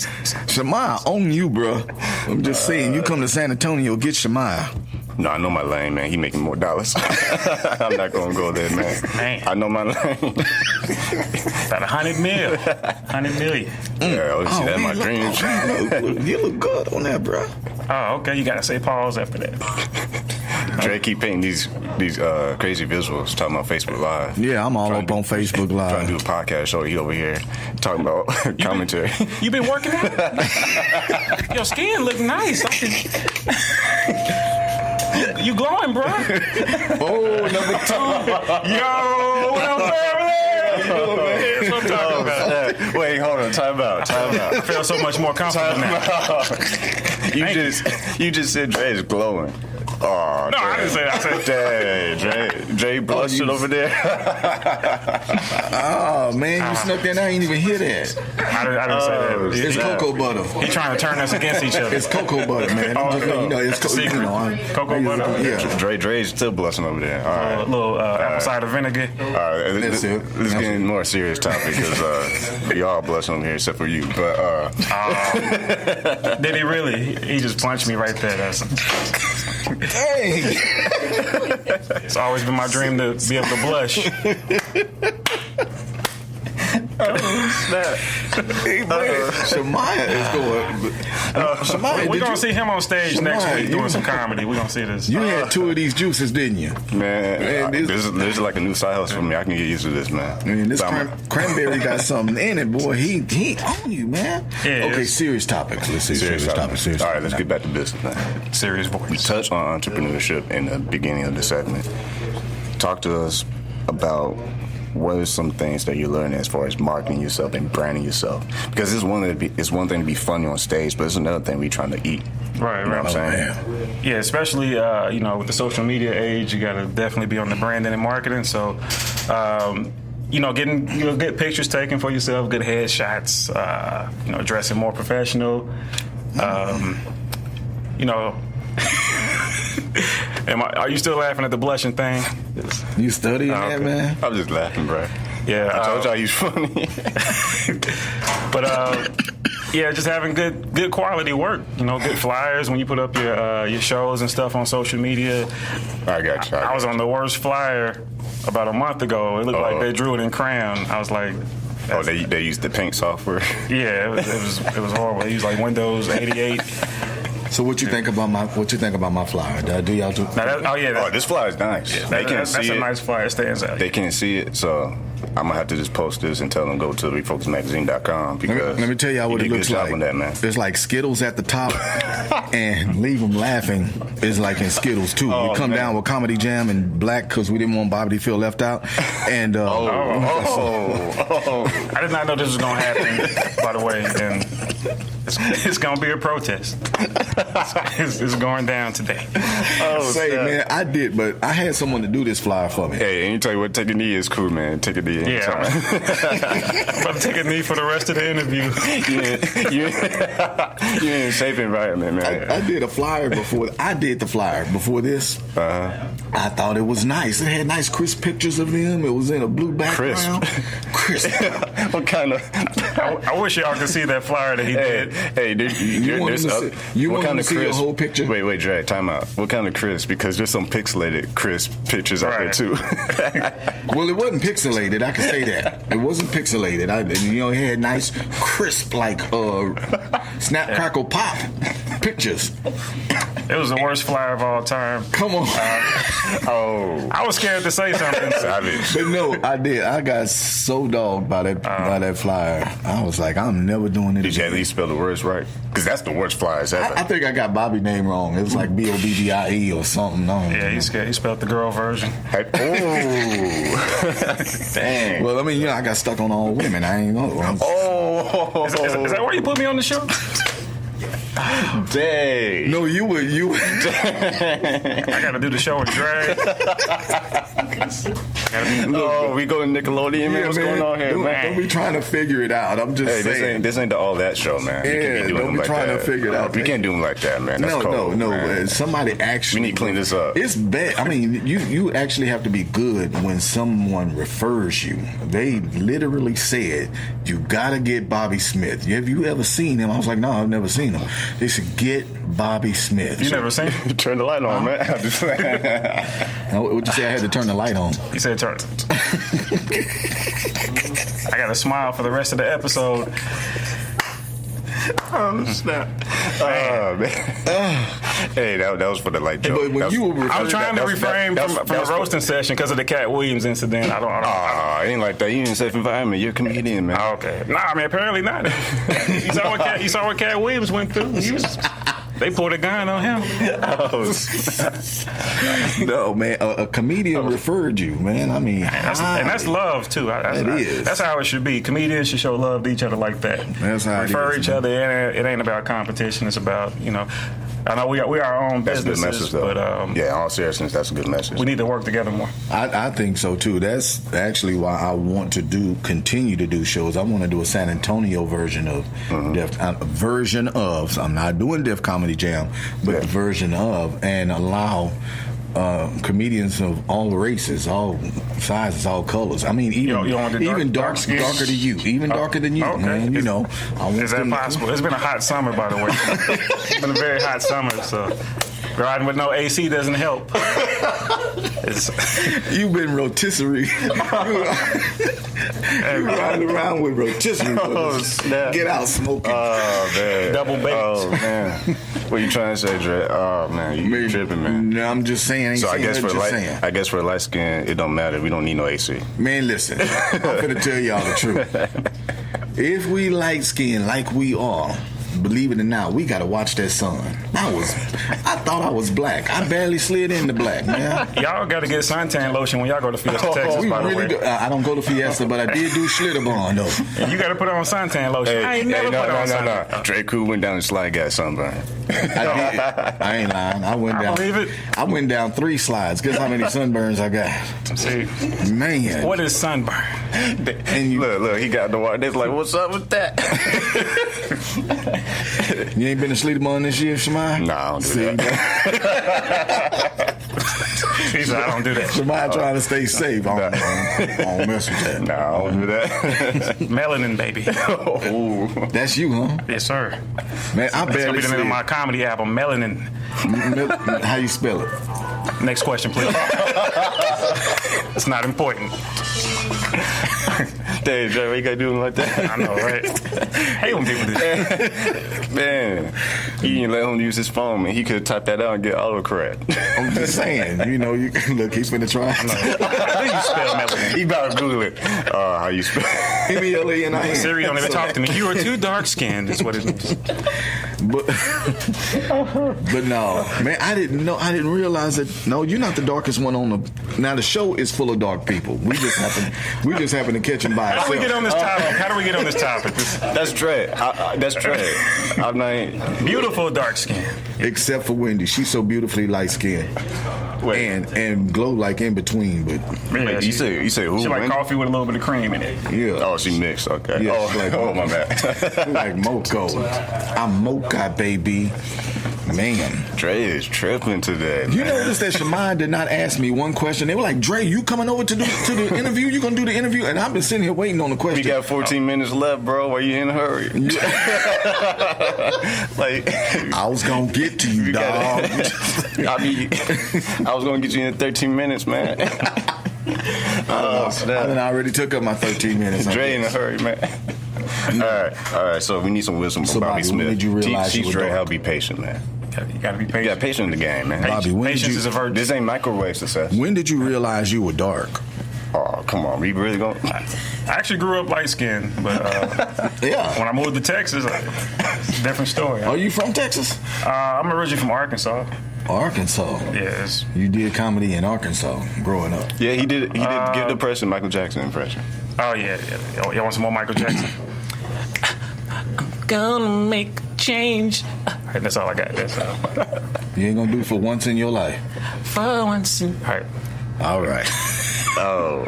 Shemaiah on you, bro. I'm just saying, you come to San Antonio, get Shemaiah. No, I know my lane, man. He making more dollars. I'm not gonna go there, man. I know my lane. About 100 million. Yeah, see that in my dreams. You look good on that, bro. Oh, okay. You gotta say pause after that. Dre keep painting these crazy visuals, talking about Facebook Live. Yeah, I'm all up on Facebook Live. Trying to do a podcast show. He over here talking about commentary. You been working out? Your skin look nice. You glowing, bro. Oh, number 2. Yo, what up, family? Here's what I'm talking about. Wait, hold on. Time out. I feel so much more confident now. You just said Dre is glowing. Oh, no, I didn't say that. I said Dre blushing over there. Oh, man, you snuck that. I ain't even hear that. I didn't say that. It's cocoa butter. He's trying to turn us against each other. It's cocoa butter, man. It's secret. Cocoa butter. Yeah. Dre's still blushing over there. All right. A little apple cider vinegar. All right, let's get into more serious topic because we all blushing over here except for you. But did he really? He just punched me right there. Hey! It's always been my dream to be able to blush. Shemaiah is going. We're going to see him on stage next week doing some comedy. We're going to see this. You had 2 of these juices, didn't you? Man, there's like a new side hustle for me. I can get used to this, man. I mean, this cranberry got something in it, boy. He on you, man. Yeah, okay, serious topics. Let's see serious topics. All right, let's get back to business, man. Serious voice. We touched on entrepreneurship in the beginning of the segment. Talk to us about what are some things that you're learning as far as marketing yourself and branding yourself? Because it's one thing to be funny on stage, but it's another thing we trying to eat. Right, you know what I'm saying? Yeah, especially with the social media age, you got to definitely be on the branding and marketing. So, getting good pictures taken for yourself, good headshots, dressing more professional. Are you still laughing at the blushing thing? You studying that, man? I'm just laughing, bro. Yeah, I told y'all he's funny. But just having good quality work. Good flyers when you put up your shows and stuff on social media. I got you. I was on the worst flyer about a month ago. It looked like they drew it in crayon. I was like. They used the paint software. Yeah, it was horrible. They used like Windows 88. So what you think about my flyer? Do y'all do? This flyer is nice. Yeah, they can't see it. That's a nice flyer. It stands out. They can't see it, so I'm gonna have to just post this and tell them go to refocusmagazine.com because let me tell y'all what it looks like. On that, man. There's like Skittles at the top, and Leave Them Laughing is like in Skittles too. We come down with Comedy Jam and Black because we didn't want Bobby to feel left out. And I did not know this was gonna happen. By the way, and it's gonna be a protest. It's going down today. Man, I did, but I had someone to do this flyer for me. Hey, and you tell you what, take a knee is cool, man. Take a knee anytime. I'm about to take a knee for the rest of the interview. You're in a safe environment, man. I did a flyer before. I did the flyer before this. I thought it was nice. It had nice crisp pictures of them. It was in a blue background. Crisp. What kind of? I wish y'all could see that flyer that he did. Hey, you want to see a whole picture? Wait, Dre, time out. What kind of crisp? Because there's some pixelated crisp pictures out there too. Well, it wasn't pixelated. I can say that it wasn't pixelated. It had nice crisp, like snap, crackle, pop pictures. It was the worst flyer of all time. Come on. I was scared to say something. But no, I did. I got so dogged by that flyer. I was like, I'm never doing it. Did you at least spell the words right? Because that's the worst flyers ever. I think I got Bobby's name wrong. It was like Bobbie or something. No. Yeah, he spelled the girl version. Oh. Dang. Well, I mean, I got stuck on all women. I ain't know. Oh. Is that why you put me on the show? Dang. No, you were. I gotta do the show with Dre. We go to Nickelodeon, man. What's going on here, man? Don't be trying to figure it out. I'm just saying. This ain't the All That show, man. Yeah, don't be trying to figure it out. We can't do them like that, man. That's cold, no. Man. Somebody actually. We need to clean this up. It's bad. I mean, you actually have to be good when someone refers you. They literally said, you gotta get Bobby Smith. Have you ever seen him? I was like, no, I've never seen him. They said, get Bobby Smith. You never seen him? Turn the light on, man. What'd you say? I had to turn the light on. He said turn. I got to smile for the rest of the episode. Oh, snap. Oh, man. Hey, that was for the light joke. I'm trying to refrain from the roasting session because of the Cat Williams incident. I don't. It ain't like that. You in a safe environment. You're a comedian, man. Okay. Nah, man, apparently not. You saw what Cat Williams went through. They pulled a gun on him. No, man. A comedian referred you, man. I mean, and that's love too. That's how it should be. Comedians should show love to each other like that. That's how refer it is, each other. It ain't about competition. It's about I know we are our own businesses, that's a good message, though. But in all seriousness, that's a good message. We need to work together more. I think so too. That's actually why I want to continue to do shows. I want to do a San Antonio version of I'm not doing Def Comedy Jam, but version of, and allow comedians of all races, all sizes, all colors. I mean, even darker than you, darker than you, okay. man. Is that possible? It's been a hot summer, by the way. It's been a very hot summer, so riding with no AC doesn't help. You've been rotisserie. You riding around with rotisserie. Get out smoking. Oh, man. Double baked. Oh, man. What you trying to say, Dre? Oh, man. You tripping, man. No, I'm just saying. I guess for light skin, it don't matter. We don't need no AC. Man, listen. I'm going to tell y'all the truth. If we light skin like we are, believe it or not, we gotta watch that sun. I thought I was black. I barely slid into black, man. Y'all gotta get suntan lotion when y'all go to Fiesta, Texas, by the way. I don't go to Fiesta, but I did do Schlitterbahn, though. And you gotta put on suntan lotion. I ain't never put on suntan. No. Dre Coop went down the slide, got sunburn. I did. I ain't lying. I believe it. I went down 3 slides. Guess how many sunburns I got? See, man. What is sunburn? And look, he got the water. They're like, what's up with that? You ain't been to Schlitterbahn this year, Shemai? No, I don't do that. He said, I don't do that. Shemai trying to stay safe. I don't mess with that. No, I don't do that. Melanin, baby. That's you, huh? Yes, sir. Man, I barely That's gonna be the name of my comedy album, Melanin. How you spell it? Next question, please. It's not important. Dang, Dre, why you gotta do him like that? I know, right? Hate when people do that. Man, he didn't let him use his phone, man. He could type that out and get autocorrect. I'm just saying, look, he's finna try. How do you spell melanin? He about to Google it. How you spell Melanin? Siri don't even talk to me. You are too dark-skinned, is what it is. But no, man, I didn't realize that. No, you're not the darkest one on the. Now the show is full of dark people. We just happen to catch them by ourselves. How do we get on this topic? That's Dre. That's Dre. I'm not beautiful dark skin. Except for Wendi, she's so beautifully light skinned. And glow like in between, but yeah, you say who? She like Wendi? Coffee with a little bit of cream in it. Yeah. Oh, she mixed. Okay. Yeah, my bad. like mocha. I'm mocha, baby. Man. Dre is tripping today, man. You notice that Shemai did not ask me one question. They were like, Dre, you coming over to the interview? You going to do the interview? And I've been sitting here waiting on the question. We got 14 minutes left, bro. Why you in a hurry? Like, I was going to get to you, dog. I was going to get you in 13 minutes, man. I already took up my 13 minutes. Dre in a hurry, man. All right. So we need some wisdom from Bobby Smith. When did you realize Teach Dre how to be patient, man. You gotta be patient. You got patient in the game, man. Bobby, Patience is a virtue. This ain't microwave success. When did you realize you were dark? Oh, come on. We really going? I actually grew up light skinned, but Yeah. when I moved to Texas, it's a different story. Are you from Texas? I'm originally from Arkansas. Arkansas. Yes. You did comedy in Arkansas growing up. Yeah, he did give the impression, Michael Jackson impression. Oh yeah. Y'all want some more Michael Jackson? Gonna make a change. Right, that's all I got. That's all. You ain't gonna do it for once in your life. For once in. All right. All right. Oh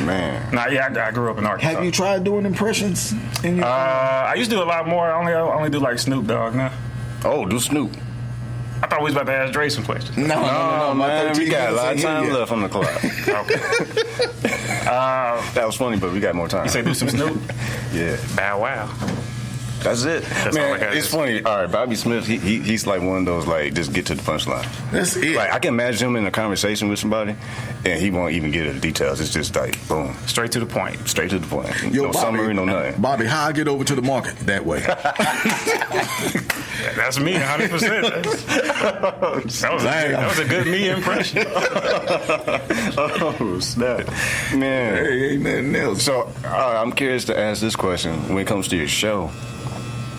man. Nah, yeah, I grew up in Arkansas. Have you tried doing impressions? In your I used to do a lot more. I only do like Snoop Dogg now. Oh, do Snoop. I thought we was about to ask Dre some questions. No, Man, we got a lot of time left on the clock. Okay. That was funny, but we got more time. You say do some Snoop? Yeah. Bow wow. That's it. That's all I Man, got. it's funny. All right, Bobby Smith, he's like one of those, like, just get to the punchline. That's it. Like, I can imagine him in a conversation with somebody, and he won't even get into the details. It's just like, boom. Straight to the point. Straight to the point. Yo, No summary, no nothing. Bobby, how I get over to the market that way? That's me, 100%. That was a good me impression. Oh, snap. Man. Hey, ain't nothing else. So, I'm curious to ask this question. When it comes to your show,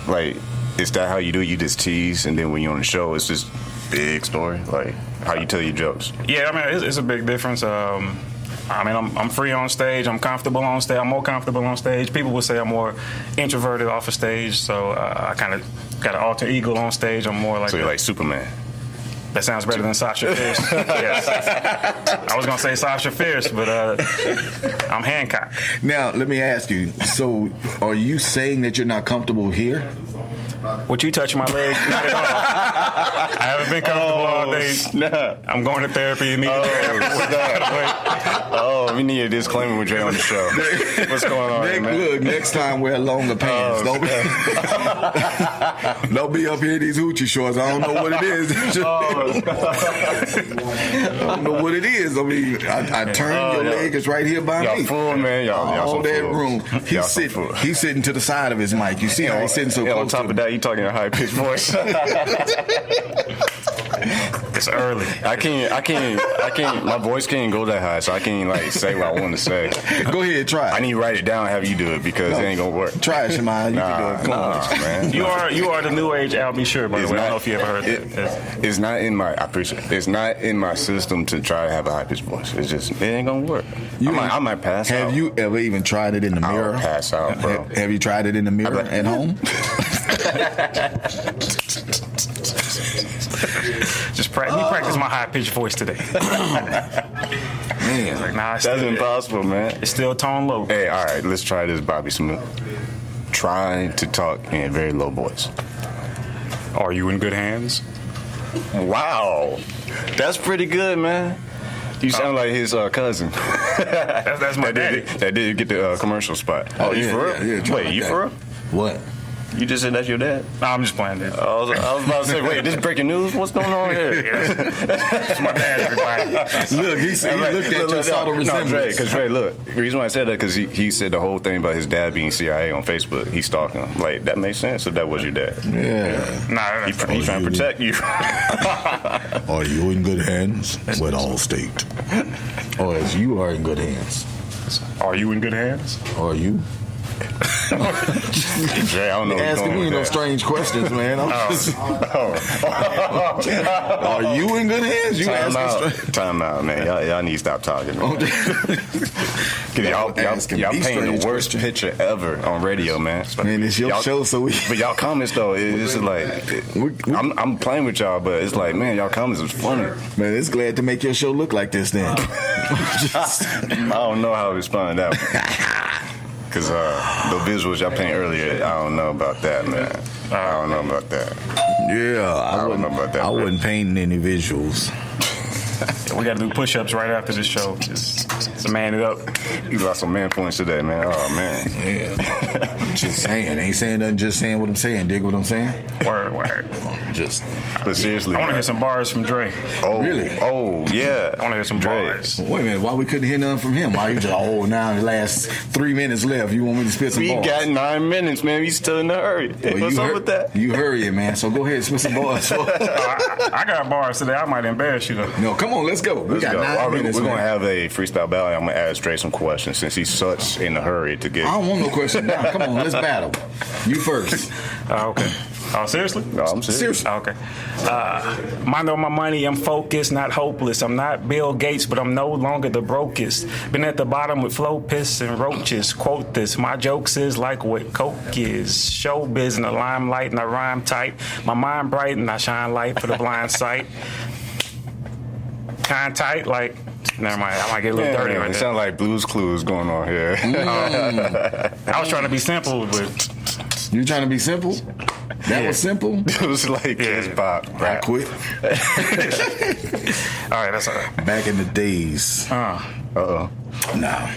like, is that how you do it? You just tease, and then when you're on the show, it's just big story? Like, how you tell your jokes? Yeah, I mean, it's a big difference. I'm free on stage. I'm comfortable on stage. I'm more comfortable on stage. People would say I'm more introverted off of stage, so I kind of got an alter ego on stage. I'm more like So you're like Superman. That sounds better than Sasha Fierce. Yes. I was going to say Sasha Fierce, but I'm Hancock. Now, let me ask you. So, are you saying that you're not comfortable here? Would you touch my leg? Not at all. I haven't been comfortable all day. Snap. I'm going to therapy immediately. Oh, we need a disclaimer with Dre on the show. What's going on, man? Look, next time wear longer pants. Don't be up here in these hoochie shorts. I don't know what it is. I don't know what it is. I mean, I turn your leg is right here by y'all me. Full, man. Y'all all that full. room. He's sitting to the side of his mic. You see how he's sitting so close. On top of that, you talking in a high pitched voice. It's early. I can't. My voice can't go that high, so I can't like say what I want to say. Go ahead, try. I need to write it down and have you do it because it ain't gonna work. Try it, Shemai. You can do it. Come on, man. You are the new age Al B. Sure, by the way. I don't know if you ever heard that. It's not in my. I appreciate it. It's not in my system to try to have a high pitched voice. It's just it ain't gonna work. I might pass out. Have you ever even tried it in the mirror? I'll pass out, bro. Have you tried it in the mirror at home? Just practice my high pitched voice today. Man, like, nah, that's impossible, man. It's still tone low. Hey, all right, let's try this, Bobby Smith. Try to talk in a very low voice. Are you in good hands? Wow, that's pretty good, man. You sound like his cousin. That's my daddy. That did get the commercial spot. Oh, you for real? Yeah, wait, you for real? What? You just said that's your dad? No, I'm just playing that. I was about to say, wait, this is breaking news? What's going on here? It's my dad, everybody. Look, he looked at your subtle resemblance. Because Dre, look, the reason why I said that, because he said the whole thing about his dad being CIA on Facebook. He's stalking him. Like, that makes sense if that was your dad. Yeah. Nah, He's trying to protect you. Are you in good hands with Allstate? Or as you are in good hands? Are you in good hands? Are you? Dre, I don't know. Asking me no strange questions, man. Are you in good hands? You Time out, man. Y'all need to stop talking. Y'all painting the worst picture ever on radio, man. Man, it's your show, so we. But y'all comments though, it's like I'm playing with y'all, but it's like, man, y'all comments is funny. Man, it's glad to make your show look like this. Then I don't know how to respond to that. Because the visuals y'all paint earlier, I don't know about that, man. I don't know about that. Yeah, I don't know about that. I wasn't painting any visuals. We got to do push-ups right after this show. Just to man it up. You lost some man points today, man. Oh, man. Yeah. Just saying. Ain't saying nothing, just saying what I'm saying. Dig what I'm saying? Word. But seriously. I want to hear some bars from Dre. Oh, really? Oh, yeah. I want to hear some bars. Wait a minute. Why we couldn't hear nothing from him? Why you just, now the last 3 minutes left. You want me to spit some bars? We got 9 minutes, man. We still in a hurry. Well, what's up with that? You hurry, man. So go ahead and spit some bars. I got bars today. I might embarrass you, though. No, come on. Let's go. We got 9 minutes. We're going to have a freestyle battle. I'm going to ask Dre some questions since he's such in a hurry to get. I don't want no question now. Come on. Let's battle. You first. Okay. Oh, seriously? No, I'm serious. Okay. Mind over my money, I'm focused, not hopeless. I'm not Bill Gates, but I'm no longer the brokest. Been at the bottom with flow piss and roaches. Quote this, my jokes is like what Coke is. Showbiz in the limelight and I rhyme tight. My mind bright and I shine light for the blind sight. Kind tight, like, never mind, I might get a little dirty right there. It sounds like Blue's Clues going on here. I was trying to be simple, but... You trying to be simple? That was simple? It was like Kids Pop. I quit. All right, that's all right. Back in the days. Uh-oh. Nah.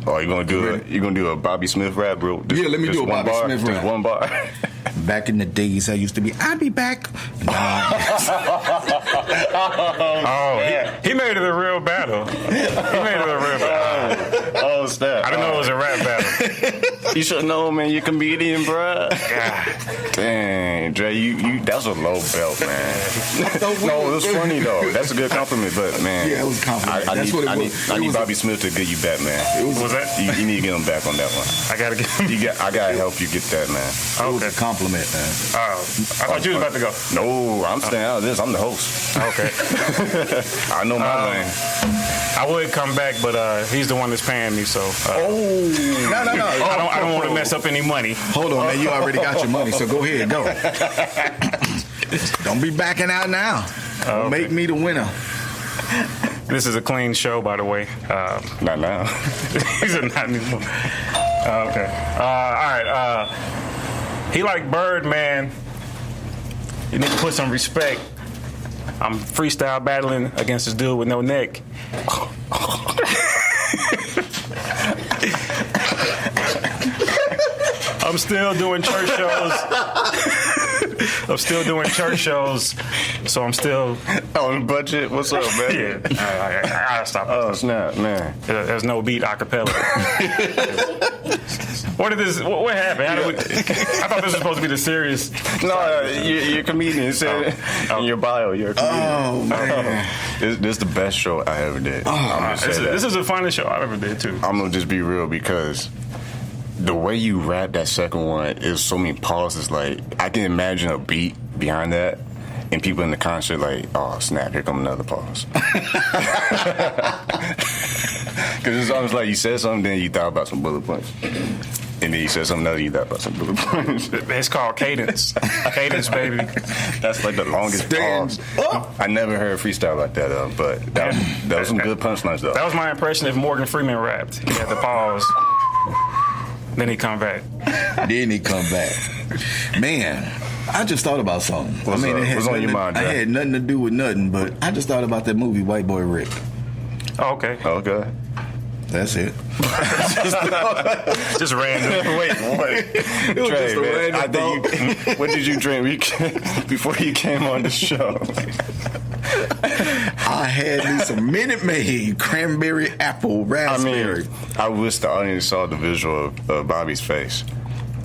Oh, you gonna do a Bobby Smith rap, bro? Yeah, let me do a Bobby Smith rap. Just one bar. Back in the days, I used to be, I'll be back. He made it a real battle. Oh, snap. I didn't know it was a rap battle. You should know, man. You're a comedian, bro. Dang, Dre, that's a low belt, man. No, it was funny, though. That's a good compliment, but, man. Yeah, it was a compliment. I need Bobby Smith to get you back, man. What was that? You need to get him back on that one. I got to get him. I got to help you get that, man. It was a compliment, man. I thought you was about to go. No, I'm staying out of this. I'm the host. Okay. I know my lane. I would come back, but he's the one that's paying me, so. No. I don't want to mess up any money. Hold on, man. You already got your money, so go ahead, go. Don't be backing out now. Don't make me the winner. This is a clean show, by the way. Not now. He said not anymore. Okay. All right. He like Birdman. You need to put some respect. I'm freestyle battling against this dude with no neck. I'm still doing church shows. So I'm still on the budget. What's up, man? Yeah, I gotta stop. Oh snap, man! There's no beat acapella. What happened? I thought this was supposed to be the serious. No, you're a comedian. It said in your bio, you're a comedian. Oh man, this is the best show I ever did. This is the funniest show I ever did too. I'm gonna just be real because the way you rap that second one is so many pauses. Like I can imagine a beat behind that, and people in the concert like, oh snap, here come another pause. Because it's almost like you said something, then you thought about some bullet points. And then you said something else, you thought about some bullet points. It's called cadence. Cadence, baby. That's like the longest pause. I never heard freestyle like that, but that was some good punchlines, though. That was my impression if Morgan Freeman rapped. He had to pause. Then he come back. Man, I just thought about something. What's on your mind, Jack? I had nothing to do with nothing, but I just thought about that movie, White Boy Rick. Oh, okay. Okay. That's it. Just random. Wait. It was just a random thought. What did you drink before you came on the show? I had me some Minute Maid, cranberry, apple, raspberry. I wish the audience saw the visual of Bobby's face.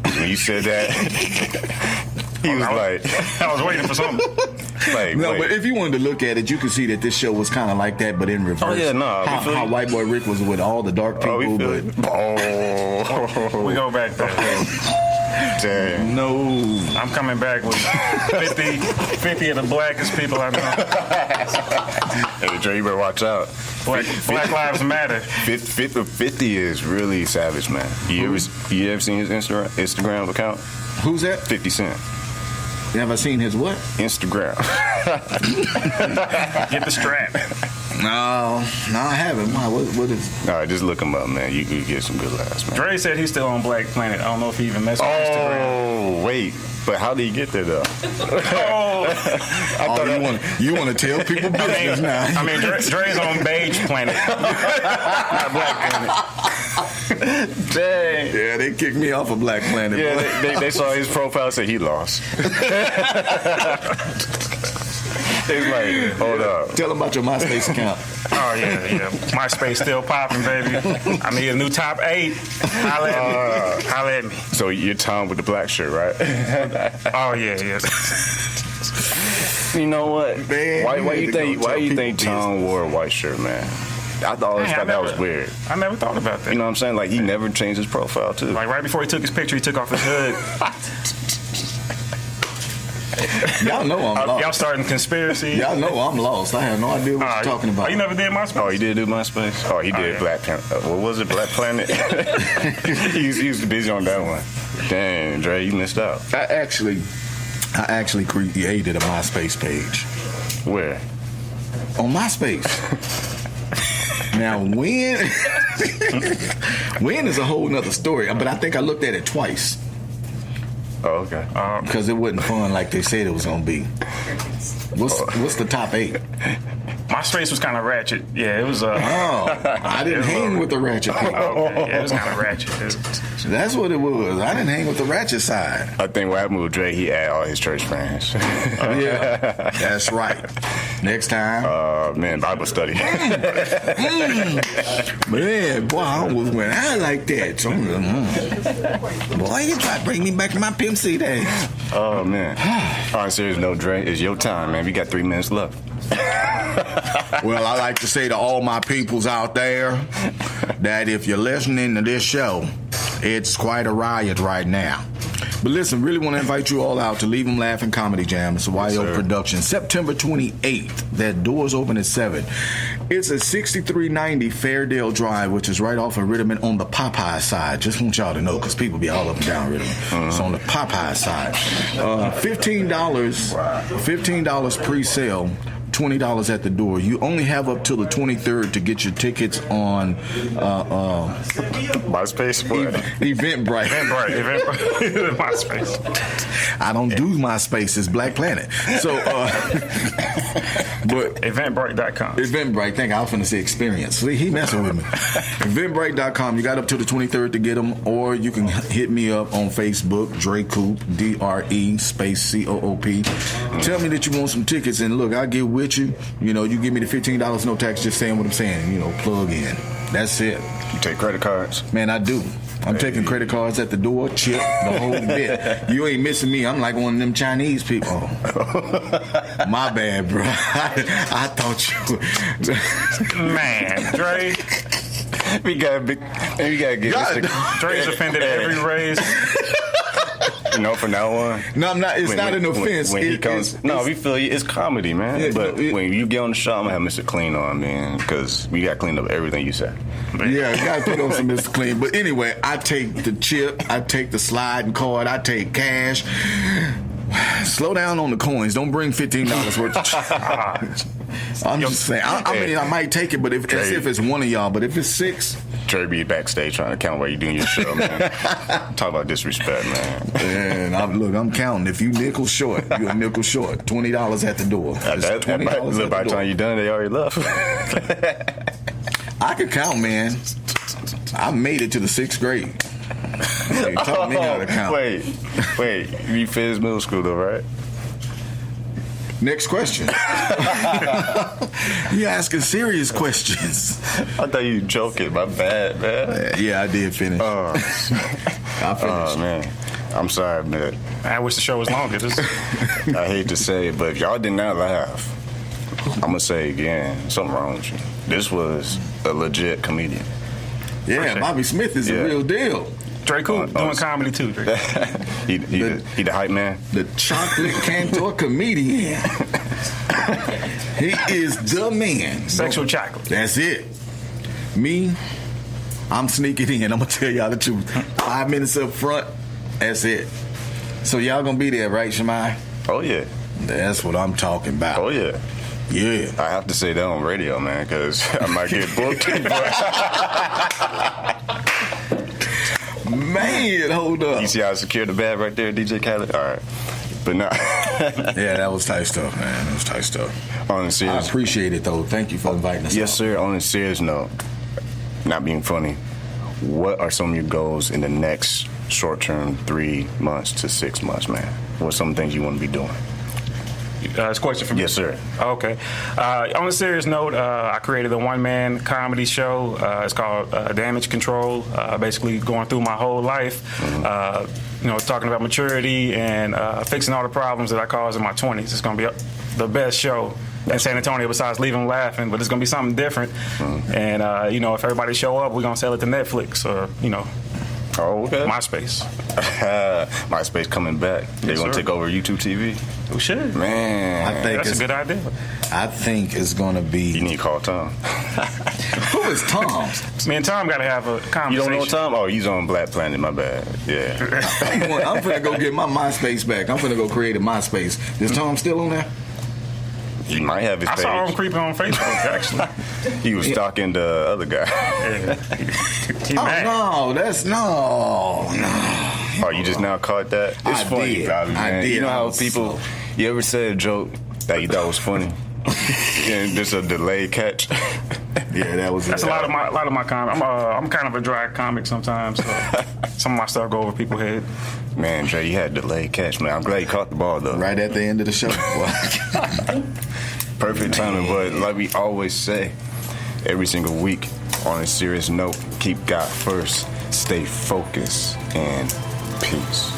When you said that, he was like... I was waiting for something. But if you wanted to look at it, you could see that this show was kind of like that, but in reverse. Oh, yeah, no. How White Boy Rick was with all the dark people. We go back there. Damn. No. I'm coming back with 50 of the blackest people I know. Hey, Dre, you better watch out. Black Lives Matter. 50 is really savage, man. You ever seen his Instagram account? Who's that? 50 Cent. You ever seen his what? Instagram. Get the strap. No, I haven't. What is? No, just look him up, man. You could get some good laughs, man. Dre said he's still on Black Planet. I don't know if he even messed with Instagram. Oh, wait. But how did he get there though? You want to tell people business now? I mean, Dre's on Beige Planet, not Black Planet. Dang. Yeah, they kicked me off of Black Planet. Yeah, they saw his profile and said he lost. They was like, hold up. Tell them about your MySpace account. Oh, yeah. MySpace still popping, baby. I need a new top 8. Holla at me. So you're Tom with the black shirt, right? Oh, yeah. You know what? Man, why you think Tom wore a white shirt, man? I always thought that was weird. I never thought about that. You know what I'm saying? Like, he never changed his profile, too. Like, right before he took his picture, he took off his hood. Y'all know I'm lost. Y'all starting conspiracy. Y'all know I'm lost. I have no idea what you're talking about. Oh, you never did MySpace? Oh, he did do MySpace? Oh, he did Black Planet. What was it? Black Planet? he was busy on that one. Dang, Dre, you missed out. I actually created a MySpace page. Where? On MySpace. Now, when is a whole nother story, but I think I looked at it twice. Oh, okay. Because it wasn't fun like they said it was going to be. What's the top 8? MySpace was kind of ratchet. Yeah, it was. I didn't hang with the ratchet people. Okay. Yeah, it was kind of ratchet. That's what it was. I didn't hang with the ratchet side. I think what happened with Dre, he had all his church friends. Yeah, that's right. Next time. Man, Bible study. Man, boy, I almost went out like that. So, boy, you try to bring me back to my Pimp C days. Oh, man. All right, serious note, Dre, it's your time, man. We got 3 minutes left. Well, I like to say to all my peoples out there that if you're listening to this show, it's quite a riot right now. But listen, really want to invite you all out to Leave 'Em Laughin' Comedy Jam. It's a Y.O production. September 28th. That doors open at 7. It's at 6390 Fairdale Drive, which is right off of Ritterman on the Popeye side. Just want y'all to know, because people be all up and down Ritterman. It's on the Popeye side. $15 pre-sale. $20 at the door. You only have up till the 23rd to get your tickets on MySpace. Eventbrite. Eventbrite. MySpace. I don't do MySpace. It's Black Planet. So, but Eventbrite.com. Eventbrite. Think I was finna say experience. See, he messing with me. Eventbrite.com. You got up till the 23rd to get them, or you can hit me up on Facebook, Dre Coop, DRE space COOP. Tell me that you want some tickets, and look, I'll get with you. You know, you give me the $15, no tax, just saying what I'm saying. You know, plug in. That's it. You take credit cards? Man, I do. I'm taking credit cards at the door, chip, the whole bit. You ain't missing me. I'm like one of them Chinese people. My bad, bro. I thought you. Man, Dre. We gotta get Dre's offended every race. You know, from now on. No, I'm not. It's not an offense. When he comes, we feel you. It's comedy, man. Yeah, but when you get on the show, I'm gonna have Mr. Clean on, man, because we got cleaned up everything you said. Yeah, you gotta put on some Mr. Clean. But anyway, I take the chip, I take the sliding card, I take cash. Slow down on the coins. Don't bring $15 worth of I'm just saying. I mean, I might take it, but as if it's one of y'all. But if it's 6, Trey be backstage trying to count while you doing your show, man. Talk about disrespect, man. And I'm counting. If you nickel short, you're a nickel short. $20 at the door. By the time you're done, they already left. I could count, man. I made it to the 6th grade. They taught me how to count. Wait. You finished middle school, though, right? Next question. You're asking serious questions. I thought you were joking. My bad, man. Yeah, I did finish. I finished. Oh, man. I'm sorry, man. I wish the show was longer. I hate to say it, but if y'all did not laugh, I'm going to say again, something wrong with you. This was a legit comedian. Yeah, Bobby Smith is a real deal. Dre Coop doing comedy too. he the hype man. The chocolate cantor comedian. He is the man. Sexual chocolate. That's it. Me, I'm sneaking in. I'm gonna tell y'all the truth. 5 minutes up front. That's it. So y'all gonna be there, right, Shemai? Oh yeah. That's what I'm talking about. Oh yeah. Yeah. I have to say that on radio, man, because I might get booked. Man, hold up. You see how I secured the bag right there, DJ Khaled? All right. But nah. Yeah, that was tight stuff, man. That was tight stuff. On a serious, I appreciate it, though. Thank you for inviting us. Yes, sir. On a serious note, not being funny, what are some of your goals in the next short term, 3 months to 6 months, man? What are some things you want to be doing? It's a question for me? Yes, sir. Okay. On a serious note, I created a one-man comedy show. It's called Damage Control. Basically going through my whole life, talking about maturity and fixing all the problems that I caused in my 20s. It's going to be the best show in San Antonio besides Leaving Laughin, but it's going to be something different. And, if everybody show up, we're going to sell it to Netflix or, Oh, okay. MySpace. MySpace coming back. They want to take over YouTube TV? We should. Man. I think that's a good idea. I think it's going to be... You need to call Tom. Who is Tom? Me and Tom got to have a conversation. You don't know Tom? Oh, he's on Black Planet. My bad. Yeah. I'm finna go get my MySpace back. I'm finna go create a MySpace. Is Tom still on there? He might have his page. I saw him creeping on Facebook, actually. He was stalking the other guy. He mad. No. Oh, you just now caught that? It's I funny, did. probably, man. I did. You know how people, you ever said a joke that you thought was funny? And there's a delayed catch? Yeah, that's a lot of my comment. I'm kind of a dry comic sometimes, so some of my stuff go over people's head. Man, Dre, you had delayed catch, man. I'm glad you caught the ball, though. right at the end of the show. Perfect timing, but like we always say, every single week, on a serious note, keep God first, stay focused, and peace.